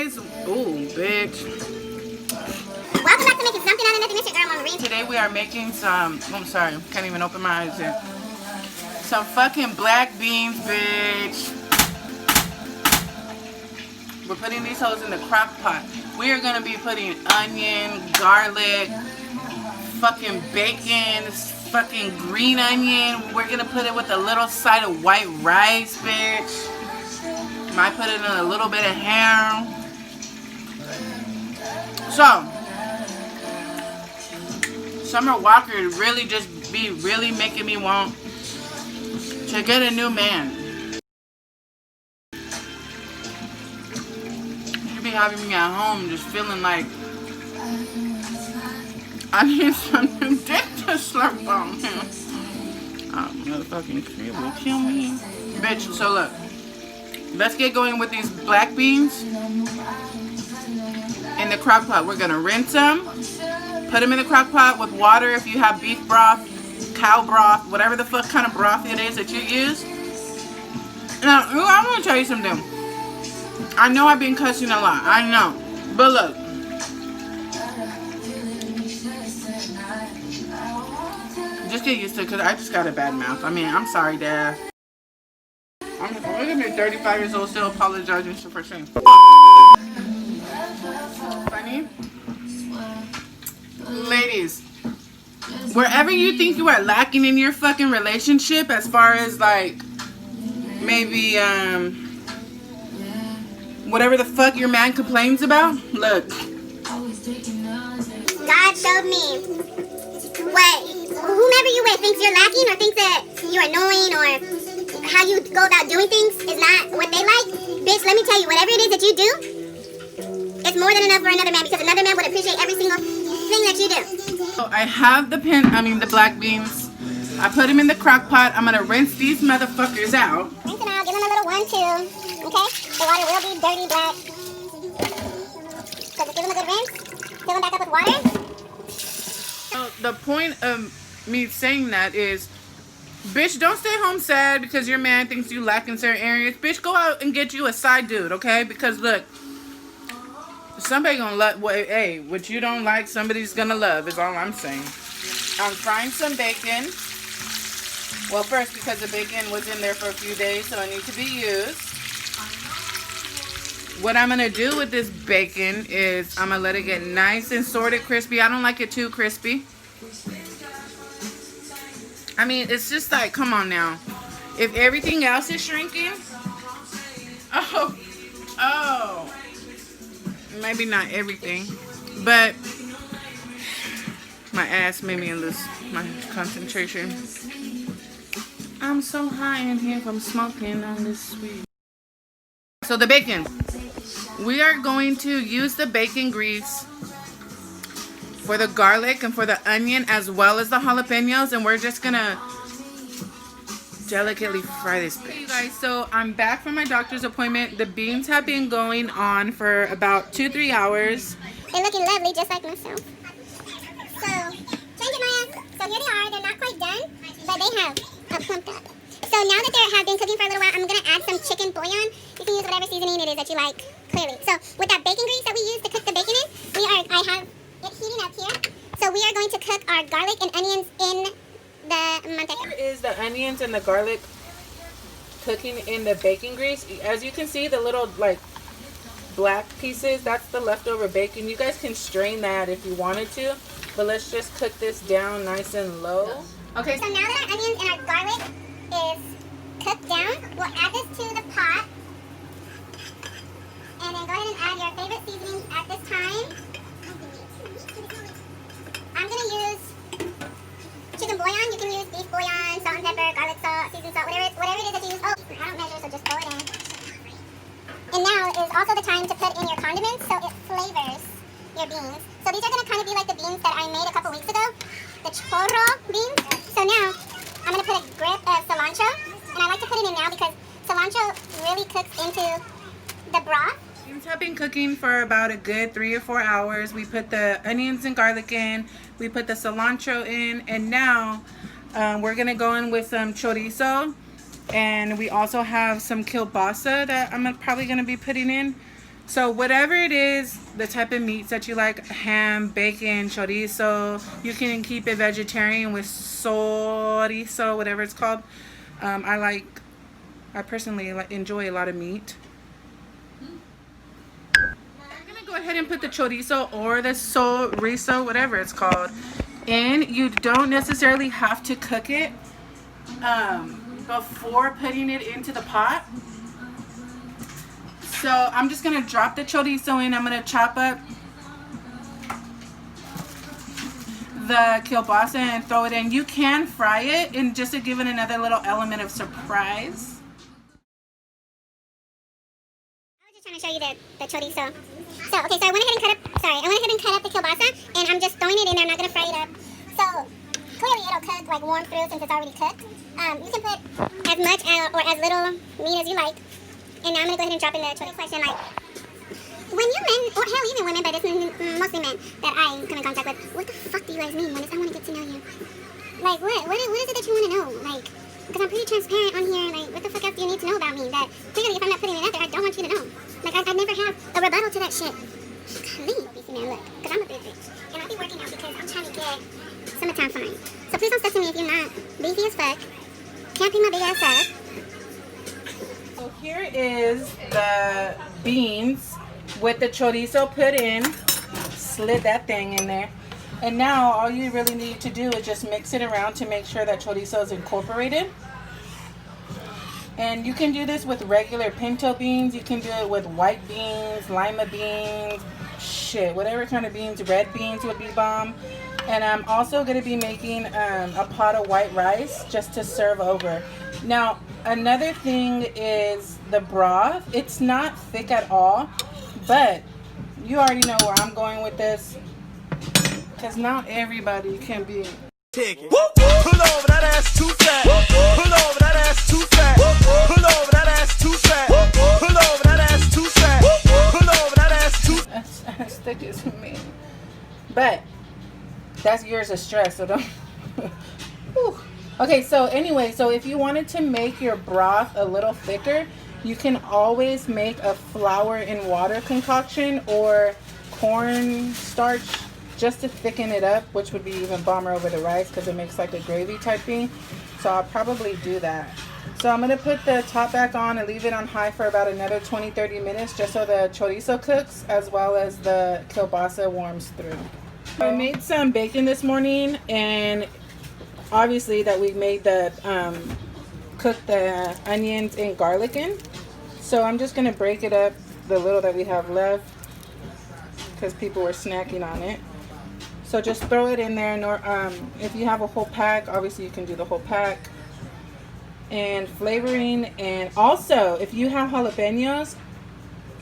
guys. Ooh, bitch. Welcome back to making something out of nothing. It's your girl, Mama Reen. Today we are making some, I'm sorry, can't even open my eyes yet. Some fucking black beans, bitch. We're putting these hoes in the crock pot. We are gonna be putting onion, garlic, fucking bacon, fucking green onion. We're gonna put it with a little side of white rice, bitch. Might put it in a little bit of ham. So, Summer Walker really just be really making me want to get a new man. You be having me at home just feeling like I need some new dick to slurp on him. Oh, motherfucking tree will kill me. Bitch, so look. Let's get going with these black beans in the crock pot. We're gonna rinse them, put them in the crock pot with water if you have beef broth, cow broth, whatever the fuck kind of broth it is that you use. Now, I want to tell you something. I know I've been cussing a lot. I know. But look. Just get used to it because I just got a bad mouth. I mean, I'm sorry, Dad. I'm gonna be 35 years old still apologizing for things. Funny? Ladies, wherever you think you are lacking in your fucking relationship as far as like maybe whatever the fuck your man complains about, look. God showed me what whomever you with thinks you're lacking or thinks that you're annoying or how you go about doing things is not what they like. Bitch, let me tell you, whatever it is that you do, it's more than enough for another man because another man would appreciate every single thing that you do. So I have the the black beans. I put them in the crock pot. I'm gonna rinse these motherfuckers out. Rinse them out, give them a little 1-2, okay? The water will be dirty black. So just give them a good rinse, fill them back up with water. So the point of me saying that is, bitch, don't stay home sad because your man thinks you lack in certain areas. Bitch, go out and get you a side dude, okay? Because look, somebody gonna love what you don't like, somebody's gonna love, is all I'm saying. I'm frying some bacon. Well, first, because the bacon was in there for a few days, so it needs to be used. What I'm gonna do with this bacon is I'm gonna let it get nice and sort of crispy. I don't like it too crispy. I mean, it's just like, come on now. If everything else is shrinking, oh, maybe not everything, but my ass made me lose my concentration. I'm so high in here from smoking on this weed. So the bacon, we are going to use the bacon grease for the garlic and for the onion as well as the jalapenos, and we're just gonna delicately fry this bitch. Hey you guys, so I'm back from my doctor's appointment. The beans have been going on for about 2-3 hours. They're looking lovely, just like myself. So, change it, Maya. So here they are. They're not quite done, but they have plumped up. So now that they have been cooking for a little while, I'm gonna add some chicken bouillon. You can use whatever seasoning it is that you like, clearly. So with that bacon grease that we use to cook the bacon in, I have it heating up here. So we are going to cook our garlic and onions in the manteca. Here is the onions and the garlic cooking in the bacon grease. As you can see, the little like black pieces, that's the leftover bacon. You guys can strain that if you wanted to, but let's just cook this down nice and low. Okay. So now that our onions and our garlic is cooked down, we'll add this to the pot. And then go ahead and add your favorite seasonings at this time. I'm going to use chicken bouillon. You can use beef bouillon, salt and pepper, garlic salt, seasoned salt, whatever it is that you use. Oh, I don't measure, so just throw it in. And now is also the time to put in your condiments so it flavors your beans. So these are going to kind of be like the beans that I made a couple weeks ago, the chorro beans. So now I'm going to put a grip of cilantro, and I like to put it in now because cilantro really cooks into the broth. Beans have been cooking for about a good 3 or 4 hours. We put the onions and garlic in, we put the cilantro in, and now we're gonna go in with some chorizo, and we also have some kielbasa that I'm probably gonna be putting in. So whatever it is, the type of meats that you like, ham, bacon, chorizo, you can keep it vegetarian with chorizo, whatever it's called. I personally enjoy a lot of meat. I'm gonna go ahead and put the chorizo or the chorizo, whatever it's called, in. You don't necessarily have to cook it before putting it into the pot. So I'm just gonna drop the chorizo in. I'm gonna chop up the kielbasa and throw it in. You can fry it, and just to give it another little element of surprise. I was just trying to show you the chorizo. So okay, so I went ahead and cut up the kielbasa, and I'm just throwing it in there. I'm not gonna fry it up. So clearly it'll cook like warm through since it's already cooked. You can put as much or as little meat as you like. And now I'm going to go ahead and drop in the chorizo question, like, when you men, or hell, even women, but it's mostly men that I come in contact with, what the fuck do you guys mean when it's, I want to get to know you? Like, what is it that you want to know? Like, because I'm pretty transparent on here, like, what the fuck else do you need to know about me? That, clearly, if I'm not putting it out there, I don't want you to know. Like, I never have a rebuttal to that shit. Golly, beefy man, look, because I'm a big bitch. And I'll be working out because I'm trying to get summertime fine. So please don't stress me if you're not beefy as fuck. Can't pick my big ass up. So here is the beans with the chorizo put in. Slid that thing in there. And now all you really need to do is just mix it around to make sure that chorizo is incorporated. And you can do this with regular pinto beans. You can do it with white beans, lima beans, shit, whatever kind of beans. Red beans would be bomb. And I'm also going to be making a pot of white rice just to serve over. Now, another thing is the broth. It's not thick at all, but you already know where I'm going with this, because not everybody can be. Take it. Pull over that ass too fat. Pull over that ass too fat. Pull over that ass too fat. Pull over that ass too fat. Pull over that ass too. That's as thick as me. But that's yours of stress, so don't. Whew. Okay, so anyway, so if you wanted to make your broth a little thicker, you can always make a flour and water concoction or corn starch just to thicken it up, which would be even bomber over the rice because it makes like a gravy type thing. So I'll probably do that. So I'm going to put the top back on and leave it on high for about another 20-30 minutes just so the chorizo cooks as well as the kielbasa warms through. I made some bacon this morning, and obviously that we made the cook the onions and garlic in. So I'm just gonna break it up, the little that we have left, because people were snacking on it. So just throw it in there. If you have a whole pack, obviously you can do the whole pack. And flavoring, and also if you have jalapenos,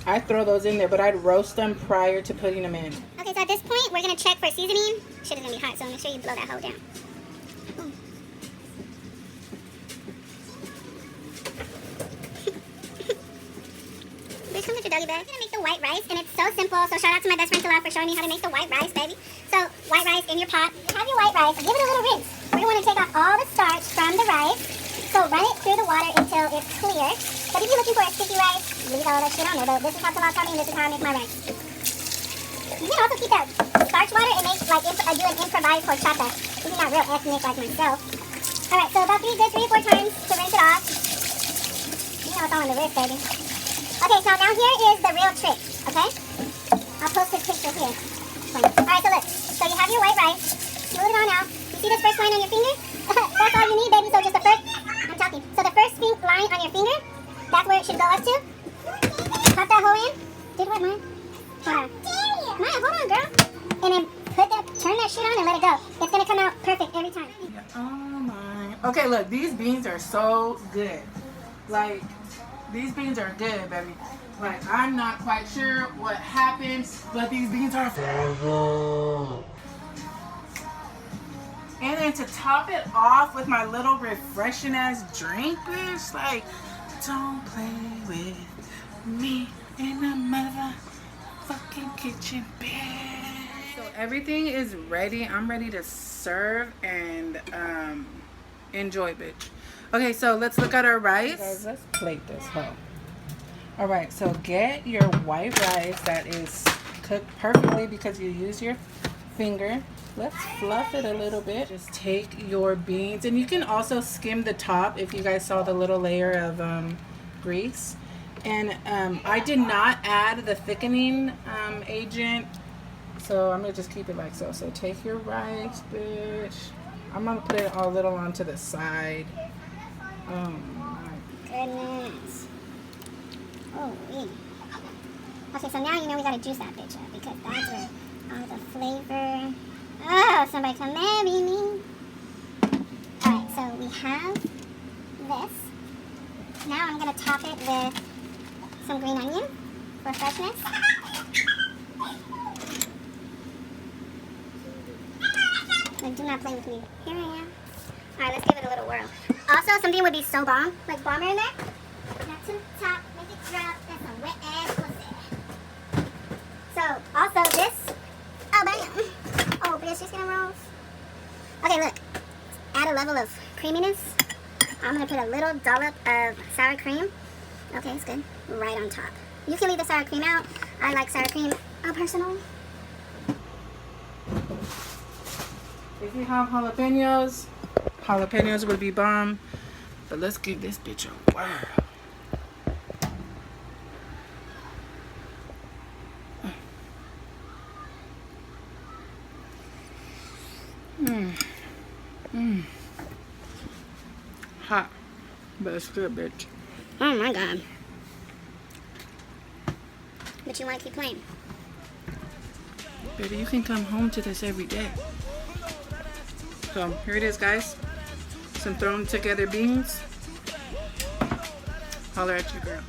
I throw those in there, but I'd roast them prior to putting them in. Okay, so at this point, we're going to check for seasoning. Shit is going to be hot, so make sure you blow that hole down. Boom. Bitch, come get your doggy bag. I'm going to make the white rice, and it's so simple. So shout out to my best friend Talal for showing me how to make the white rice, baby. So white rice in your pot. You have your white rice. Give it a little rinse. We're going to want to take off all the starch from the rice. So run it through the water until it's clear. But if you're looking for a sticky rice, leave all that shit on there. But this is how Talal taught me, and this is how I make my rice. You can also keep that starch water and make like do an improvised horchata. This is not real ethnic like myself. Alright, so about 3 or 4 times to rinse it off. You know it's all in the wrist, baby. Okay, so now here is the real trick, okay? I'll post this picture here. Alright, so look. So you have your white rice. Smooth it on out. You see this first line on your finger? That's all you need, baby. So just the first, I'm talking. So the first line on your finger, that's where it should go up to. Pop that hole in. Did what, Maya? Maya, hold on, girl. And then turn that shit on and let it go. It's gonna come out perfect every time. Oh my. Okay, look, these beans are so good. Like, these beans are good, baby. Like, I'm not quite sure what happened, but these beans are. And then to top it off with my little refreshing ass drink, bitch. Like, don't play with me in the motherfucking kitchen, bitch. So everything is ready. I'm ready to serve and enjoy, bitch. Okay, so let's look at our rice. Guys, let's plate this hoe. All right, so get your white rice that is cooked perfectly because you use your finger. Let's fluff it a little bit. Just take your beans, and you can also skim the top if you guys saw the little layer of grease. And I did not add the thickening agent, so I'm gonna just keep it like so. So take your rice, bitch. I'm gonna put it a little onto the side. Oh my Goodness. Oh, okay, so now you know we gotta juice that bitch up because that's where all the flavor. Oh, somebody come marry me. Alright, so we have this. Now I'm gonna top it with some green onion for freshness. Like, do not play with me. Here I am. Alright, let's give it a little whirl. Also, something would be so bomb, like bomber in there. Not to the top, make it drop. That's some wet ass pussy. So, also this. Oh, bam. Oh, bitch, she's gonna roll. Okay, look. Add a level of creaminess. I'm gonna put a little dollop of sour cream. Okay, it's good. Right on top. You can leave the sour cream out. I like sour cream personally. If you have jalapenos, jalapenos would be bomb. But let's give this bitch a whirl. Hot, but it's good, bitch. Oh my god. But you want to keep playing. Baby, you can come home to this every day. So here it is, guys. Some thrown together beans. Holler at your girl.